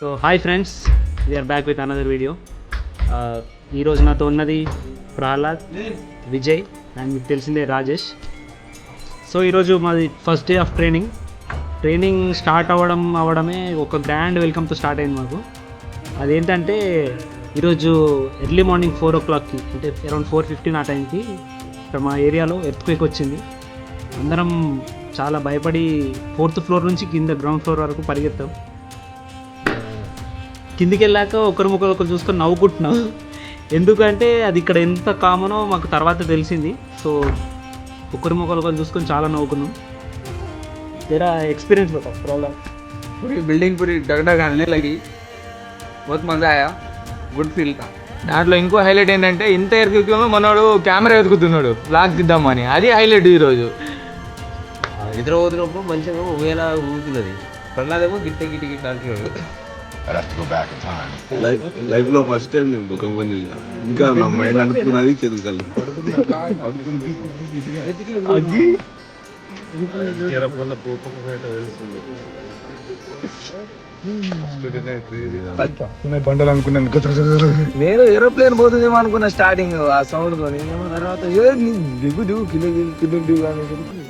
So hi friends, we are back with another video. ఈరోజు నాతో ఉన్నది ప్రహ్లాద్, విజయ్ అండ్ మీకు తెలిసిందే రాజేష్. సో ఈరోజు మాది first day of training start అవ్వడమే ఒక గ్రాండ్ వెల్కమ్తో స్టార్ట్ అయింది మాకు. అదేంటంటే ఈరోజు ఎర్లీ మార్నింగ్ 4 o'clockకి, అంటే అరౌండ్ 4:15 ఆ టైంకి ఇక్కడ మా ఏరియాలో ఎర్త్క్వేక్ వచ్చింది. అందరం చాలా భయపడి 4th floor నుంచి కింద గ్రౌండ్ ఫ్లోర్ వరకు పరిగెత్తాం. కిందికి వెళ్ళాక ఒకరు చూసుకొని నవ్వుకుంటున్నాం. ఎందుకంటే అది ఇక్కడ ఎంత కామనో మాకు తర్వాత తెలిసింది. సో ఒకరు చూసుకొని చాలా నవ్వుకున్నాం. तेरा एक्सपीरियंस बताओ प्रॉब्लम. पूरी बिल्डिंग पूरी डगडग आने लगी. बहुत मज़ा आया, గుడ్ ఫీల్. దాంట్లో ఇంకో హైలైట్ ఏంటంటే ఇంత ఎరుకులో మనోడు కెమెరా ఎదుగుతున్నాడు బ్లాగ్ తీద్దామని. అది హైలైట్ ఈరోజు. నిద్ర పోతున్నప్పుడు మంచిగా ఊయేలా ఊగుతున్నది. ప్రహ్లాదేమో గిట్ట అంటున్నాడు. లైఫ్ లో ఫస్ట్ టైం నేను దుఃఖం పొంది ఇంకా నా మైండ్ అనుకున్నది చదువుతాను. బండలు అనుకున్నాను. నేను ఏరోప్లేన్ పోతుందేమో అనుకున్నా స్టార్టింగ్ ఆ సౌండ్ తో. తర్వాత దిగు కింద దిగు